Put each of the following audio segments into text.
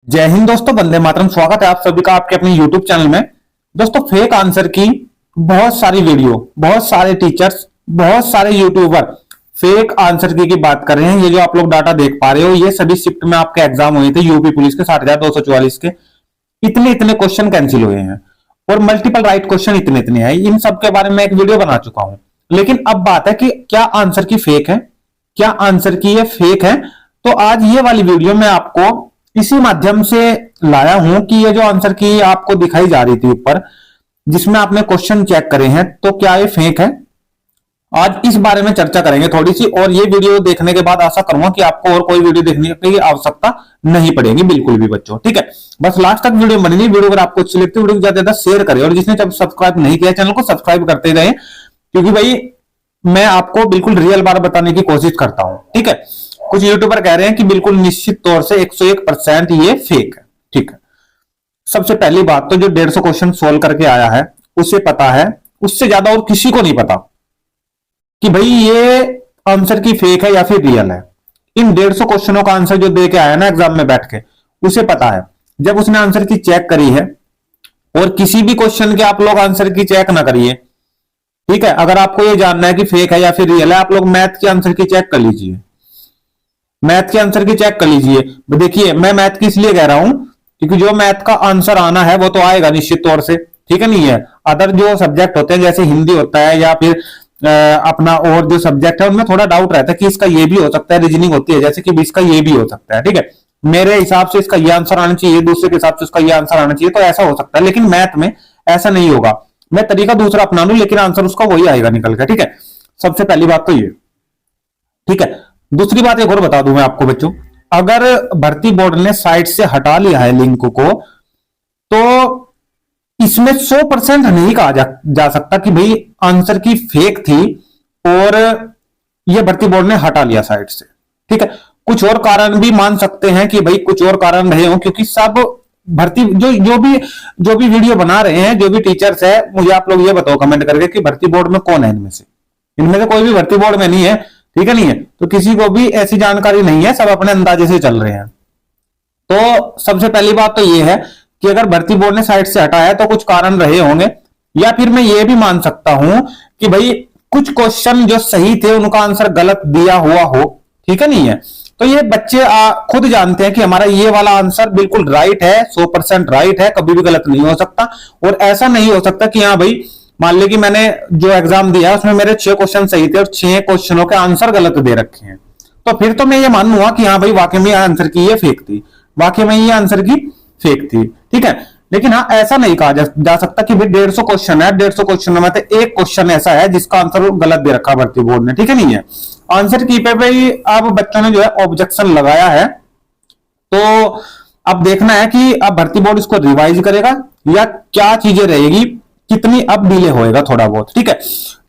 जय हिंद दोस्तों, वंदे मातरम। स्वागत है आप सभी का आपके अपने YouTube चैनल में। दोस्तों, फेक आंसर की बहुत सारी वीडियो, बहुत सारे टीचर्स, बहुत सारे यूट्यूबर फेक आंसर की बात कर रहे हैं। ये जो आप लोग डाटा देख पा रहे हो, ये सभी शिफ्ट में आपके एग्जाम हुए थे यूपी पुलिस के 60,244 के। इतने इतने क्वेश्चन कैंसिल हुए हैं और मल्टीपल राइट क्वेश्चन इतने इतने हैं। इन सब के बारे में एक वीडियो बना चुका हूं। लेकिन अब बात है कि क्या आंसर की फेक है, क्या आंसर की ये फेक है। तो आज ये वाली वीडियो में आपको इसी माध्यम से लाया हूं कि ये जो आंसर की आपको दिखाई जा रही थी ऊपर, जिसमें आपने क्वेश्चन चेक करे हैं, तो क्या ये फेक है। आज इस बारे में चर्चा करेंगे थोड़ी सी। और ये वीडियो देखने के बाद आशा करूंगा कि आपको और कोई वीडियो देखने की आवश्यकता नहीं पड़ेगी, बिल्कुल भी बच्चों। ठीक है, बस लास्ट तक वीडियो बनेगी। वीडियो अगर आपको अच्छी लगती है, वीडियो को ज्यादा शेयर करें और जिसने जब सब्सक्राइब नहीं किया चैनल को सब्सक्राइब करते रहे, क्योंकि भाई मैं आपको बिल्कुल रियल बात बताने की कोशिश करता हूं। ठीक है, कुछ यूट्यूबर कह रहे हैं कि बिल्कुल निश्चित तौर से 101% ये फेक है। ठीक है, सबसे पहली बात तो जो 150 क्वेश्चन सोल्व करके आया है उसे पता है, उससे ज्यादा और किसी को नहीं पता कि भाई ये आंसर की फेक है या फिर रियल है। इन 150 क्वेश्चनों का आंसर जो दे के आया ना एग्जाम में बैठ के, उसे पता है। जब उसने आंसर की चेक करी है, और किसी भी क्वेश्चन के आप लोग आंसर की चेक ना करिए। ठीक है, अगर आपको ये जानना है कि फेक है या फिर रियल है, आप लोग मैथ के आंसर की चेक कर लीजिए। मैथ के आंसर की चेक कर लीजिए। देखिए, मैं मैथ की इसलिए कह रहा हूं क्योंकि जो मैथ का आंसर आना है वो तो आएगा निश्चित तौर से। ठीक है, नहीं है। अदर जो सब्जेक्ट होते हैं जैसे हिंदी होता है या फिर अपना और जो सब्जेक्ट है उनमें थोड़ा डाउट रहता है कि इसका ये भी हो सकता है। रीजनिंग होती है जैसे कि इसका ये भी हो सकता है। ठीक है, मेरे हिसाब से इसका ये आंसर आना चाहिए, दूसरे के हिसाब से उसका ये आंसर आना चाहिए, तो ऐसा हो सकता है। लेकिन मैथ में ऐसा नहीं होगा। मैं तरीका दूसरा अपना लूं लेकिन आंसर उसका वही आएगा निकल कर। ठीक है, सबसे पहली बात तो ये। ठीक है, दूसरी बात एक और बता दूं मैं आपको बच्चों, अगर भर्ती बोर्ड ने साइट से हटा लिया है लिंक को, तो इसमें 100% नहीं कहा जा सकता कि भाई आंसर की फेक थी और यह भर्ती बोर्ड ने हटा लिया साइट से। ठीक है, कुछ और कारण भी मान सकते हैं कि भाई कुछ और कारण रहे हो, क्योंकि सब भर्ती जो भी वीडियो बना रहे हैं, जो भी टीचर्स है, मुझे आप लोग ये बताओ कमेंट करके कि भर्ती बोर्ड में कौन है इनमें से। इनमें से कोई भी भर्ती बोर्ड में नहीं है। ठीक है, नहीं है तो किसी को भी ऐसी जानकारी नहीं है, सब अपने अंदाजे से चल रहे हैं। तो सबसे पहली बात तो यह है कि अगर भर्ती बोर्ड ने साइट से हटाया तो कुछ कारण रहे होंगे, या फिर मैं ये भी मान सकता हूं कि भाई कुछ क्वेश्चन जो सही थे उनका आंसर गलत दिया हुआ हो। ठीक है, नहीं है तो ये बच्चे खुद जानते हैं कि हमारा ये वाला आंसर बिल्कुल राइट है, 100% राइट है, कभी भी गलत नहीं हो सकता। और ऐसा नहीं हो सकता कि हाँ भाई मान ली कि मैंने जो एग्जाम दिया उसमें मेरे 6 क्वेश्चन सही थे और 6 क्वेश्चनों के आंसर गलत दे रखे हैं, तो फिर तो मैं ये मानूंगा कि हाँ भाई वाकई में आंसर की ये फेक थी, वाकई में ये आंसर की फेक थी। ठीक है, लेकिन हाँ ऐसा नहीं कहा जा सकता कि भाई 150 क्वेश्चन है, 150 क्वेश्चन में तो एक क्वेश्चन ऐसा है जिसका आंसर गलत दे रखा भर्ती बोर्ड ने। ठीक है, नहीं है। आंसर की पे भाई अब बच्चों ने जो है ऑब्जेक्शन लगाया है, तो अब देखना है कि अब भर्ती बोर्ड इसको रिवाइज करेगा या क्या चीजें रहेगी, कितनी अब डिले होएगा थोड़ा बहुत। ठीक है,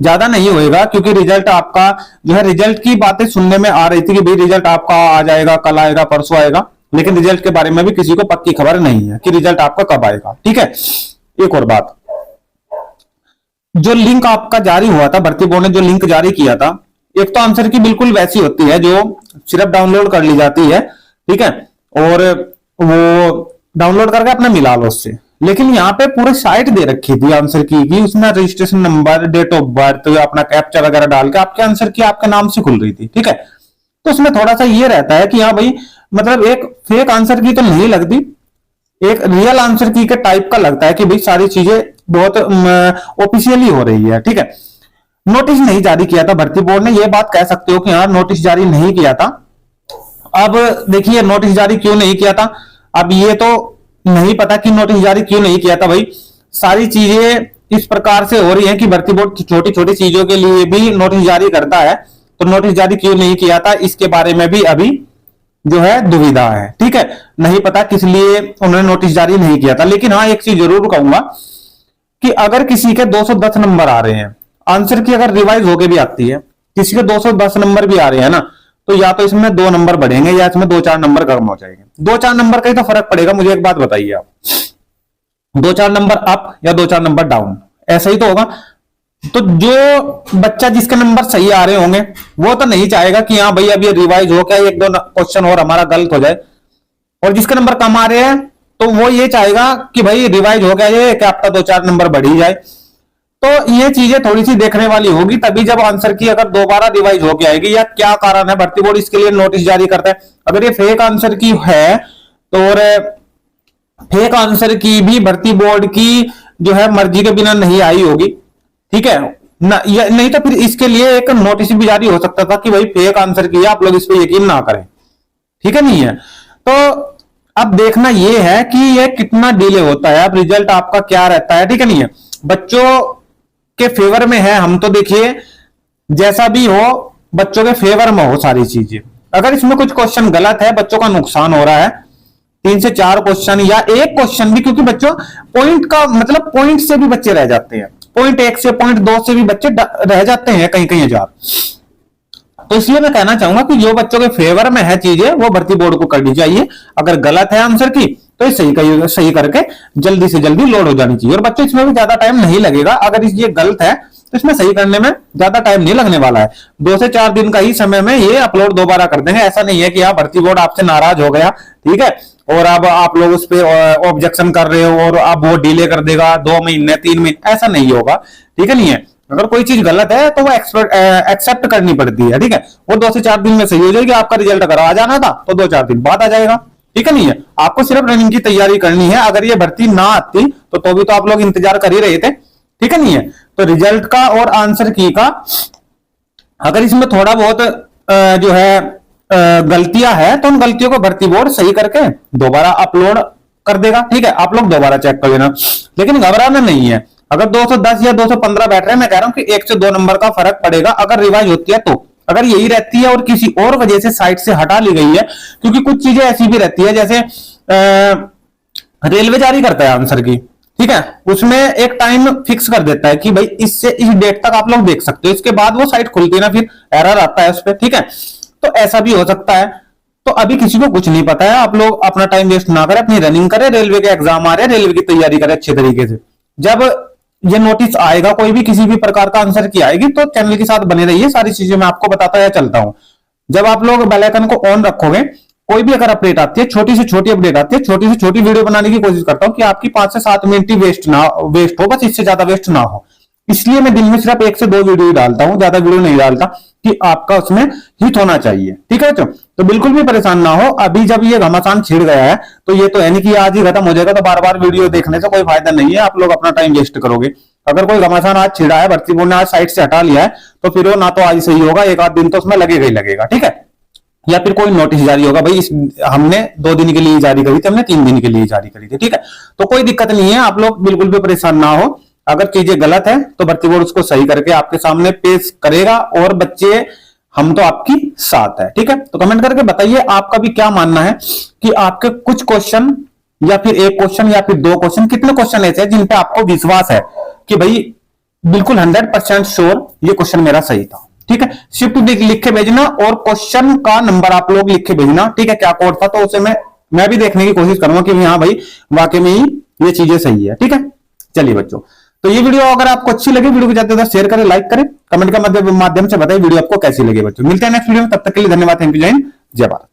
ज्यादा नहीं होएगा, क्योंकि रिजल्ट आपका जो है, रिजल्ट की बातें सुनने में आ रही थी कि भाई रिजल्ट आपका आ जाएगा, कल आएगा, परसों आएगा, लेकिन रिजल्ट के बारे में भी किसी को पक्की खबर नहीं है कि रिजल्ट आपका कब आएगा। ठीक है, एक और बात, जो लिंक आपका जारी हुआ था, भर्ती बोर्ड ने जो लिंक जारी किया था, एक तो आंसर की बिल्कुल वैसी होती है जो सिर्फ डाउनलोड कर ली जाती है। ठीक है, और वो डाउनलोड करके अपना मिला लो उससे। लेकिन यहाँ पे पूरे साइट दे रखी थी आंसर की उसमें registration number, date of birth, अपना कैप्चा वगैरह डाल के आपके आंसर की आपके नाम से खुल रही थी। ठीक है, तो उसमें थोड़ा सा ये रहता है कि हाँ भाई मतलब एक फेक आंसर की तो नहीं लगती, एक रियल आंसर की के टाइप का लगता है कि भाई सारी चीजें बहुत ऑफिशियली हो रही है। ठीक है, नोटिस नहीं जारी किया था भर्ती बोर्ड ने, ये बात कह सकते हो कि हाँ नोटिस जारी नहीं किया था। अब देखिए नोटिस जारी क्यों नहीं किया था, अब ये तो नहीं पता कि नोटिस जारी क्यों नहीं किया था। भाई सारी चीजें इस प्रकार से हो रही हैं कि भर्ती बोर्ड छोटी छोटी चीजों के लिए भी नोटिस जारी करता है, तो नोटिस जारी क्यों नहीं किया था इसके बारे में भी अभी जो है दुविधा है। ठीक है, नहीं पता किस लिए उन्होंने नोटिस जारी नहीं किया था। लेकिन हाँ एक चीज जरूर कहूंगा कि अगर किसी के 210 नंबर आ रहे हैं, आंसर की अगर रिवाइज होके भी आती है, किसी के 210 नंबर भी आ रहे हैं ना, तो या तो इसमें 2 नंबर बढ़ेंगे या इसमें 2-4 नंबर कम हो जाएंगे। 2-4 नंबर का ही तो फर्क पड़ेगा। मुझे एक बात बताइए आप, 2-4 नंबर अप या 2-4 नंबर डाउन, ऐसा ही तो होगा। तो जो बच्चा जिसके नंबर सही आ रहे होंगे वो तो नहीं चाहेगा कि हाँ भाई अब ये रिवाइज हो क्या, 1-2 क्वेश्चन और हमारा गलत हो जाए। और जिसके नंबर कम आ रहे हैं तो वो ये चाहेगा कि भाई रिवाइज हो गया ये, क्या हफ्ता 2-4 नंबर बढ़ ही जाए। तो ये चीजें थोड़ी सी देखने वाली होगी तभी जब आंसर की अगर दोबारा रिवाइज होके आएगी, या क्या कारण है भर्ती बोर्ड इसके लिए नोटिस जारी करता है। अगर ये फेक आंसर की है तो फेक आंसर की भी भर्ती बोर्ड की जो है मर्जी के बिना नहीं आई होगी, ठीक है ना। नहीं तो फिर इसके लिए एक नोटिस भी जारी हो सकता था कि भाई फेक आंसर की है, आप लोग इस पर यकीन ना करें, ठीक है नहीं है। तो अब देखना यह है कि यह कितना डिले होता है, अब रिजल्ट आपका क्या रहता है, ठीक है नहीं है। बच्चों के फेवर में है, हम तो देखिए जैसा भी हो बच्चों के फेवर में हो सारी चीजें। अगर इसमें कुछ क्वेश्चन गलत है, बच्चों का नुकसान हो रहा है, 3 से 4 क्वेश्चन या एक क्वेश्चन भी, क्योंकि बच्चों पॉइंट का मतलब पॉइंट से भी बच्चे रह जाते हैं, पॉइंट 1 से पॉइंट 2 से भी बच्चे रह जाते हैं कहीं कहीं हजार। तो इसलिए मैं कहना चाहूंगा कि जो बच्चों के फेवर में है चीजें वो भर्ती बोर्ड को करनी चाहिए। अगर गलत है आंसर की तो ये सही करके जल्दी से जल्दी लोड हो जानी चाहिए, और बच्चों इसमें भी ज्यादा टाइम नहीं लगेगा। अगर ये गलत है तो इसमें सही करने में ज्यादा टाइम नहीं लगने वाला है, 2 से 4 दिन का ही समय में ये अपलोड दोबारा कर देंगे। ऐसा नहीं है कि आप भर्ती बोर्ड आपसे नाराज हो गया, ठीक है, और अब आप लोग उस पर ऑब्जेक्शन कर रहे हो और अब वो डिले कर देगा 2 महीने 3 महीने, ऐसा नहीं होगा, ठीक है नहीं है। अगर कोई चीज गलत है तो वो एक्सेप्ट करनी पड़ती है, ठीक है। वो 2 से 4 दिन में सही हो जाएगी। आपका रिजल्ट अगर आ जाना था तो 2-4 दिन बाद आ जाएगा, ठीक है नहीं है। आपको सिर्फ रनिंग की तैयारी करनी है। अगर ये भर्ती ना आती तो भी तो आप लोग इंतजार कर ही रहे थे, ठीक है नहीं है। तो रिजल्ट का और आंसर की का अगर इसमें थोड़ा बहुत जो है गलतियां है तो उन गलतियों को भर्ती बोर्ड सही करके दोबारा अपलोड कर देगा, ठीक है। आप लोग दोबारा चेक कर लेना, लेकिन घबराना नहीं है। अगर 210 या 215 बैठ रहे हैं, मैं कह रहा हूं कि 1 से 2 नंबर का फर्क पड़ेगा अगर रिवाइज होती है तो। अगर यही रहती है और किसी और वजह से साइट से हटा ली गई है, क्योंकि कुछ चीजें ऐसी भी रहती है जैसे रेलवे जारी करता है आंसर की, ठीक है, उसमें एक टाइम फिक्स कर देता है कि भाई इससे इस डेट तक आप लोग देख सकते हो, इसके बाद वो साइट खुलती है ना, फिर एरर आता है उस पर, ठीक है। तो ऐसा भी हो सकता है। तो अभी किसी को कुछ नहीं पता है, आप लोग अपना टाइम वेस्ट ना करें, अपनी रनिंग करें। रेलवे के एग्जाम आ रहे हैं, रेलवे की तैयारी करें अच्छे तरीके से। जब ये नोटिस आएगा कोई भी किसी भी प्रकार का आंसर की आएगी तो चैनल के साथ बने रहिए, सारी चीजें मैं आपको बताता या चलता हूं। जब आप लोग बेल आइकन को ऑन रखोगे, कोई भी अगर अपडेट आती है, छोटी से छोटी अपडेट आती है, छोटी से छोटी वीडियो बनाने की कोशिश करता हूं कि आपकी 5 से 7 मिनट ही वेस्ट हो, बस इससे ज्यादा वेस्ट ना हो। इसलिए मैं दिन में सिर्फ 1 से 2 वीडियो डालता हूं, ज्यादा वीडियो नहीं डालता, कि आपका उसमें हिट होना चाहिए, ठीक है। तो बिल्कुल भी परेशान ना हो। अभी जब ये घमासान छिड़ गया है तो ये तो है नहीं कि आज ही खत्म हो जाएगा, तो बार बार वीडियो देखने से कोई फायदा नहीं है, आप लोग अपना टाइम वेस्ट करोगे। अगर कोई घमासान आज छिड़ा है, भर्ती बोर्ड ने आज साइट से हटा लिया है, तो फिर वो ना तो आज सही होगा, 1 आध दिन तो उसमें लगेगा ही लगेगा, ठीक है। या फिर कोई नोटिस जारी होगा, भाई हमने 2 दिन के लिए जारी करी थी, हमने 3 दिन के लिए जारी करी थी, ठीक है। तो कोई दिक्कत नहीं है, आप लोग बिल्कुल भी परेशान ना हो। अगर चीजें गलत है तो भर्ती बोर्ड उसको सही करके आपके सामने पेश करेगा, और बच्चे हम तो आपकी साथ है, ठीक है। तो कमेंट करके बताइए आपका भी क्या मानना है कि आपके कुछ क्वेश्चन या फिर 1 क्वेश्चन या फिर 2 क्वेश्चन, कितने क्वेश्चन ऐसे हैं जिन पे आपको विश्वास है कि भाई बिल्कुल 100% श्योर ये क्वेश्चन मेरा सही था, ठीक है। शिफ्ट लिख के भेजना और क्वेश्चन का नंबर आप लोग लिख के भेजना, ठीक है, क्या कोड था, तो उसे मैं भी देखने की कोशिश करूंगा कि हाँ भाई वाकई में ही ये चीजें सही है, ठीक है। चलिए बच्चों, तो ये वीडियो अगर आपको अच्छी लगी, वीडियो को ज्यादा से ज्यादा शेयर करें, लाइक करें, कमेंट का माध्यम से बताइए वीडियो आपको कैसी लगी। बच्चों मिलते हैं नेक्स्ट वीडियो में, तब तक के लिए धन्यवाद, थैंक यू, जय हिंद, जय भारत।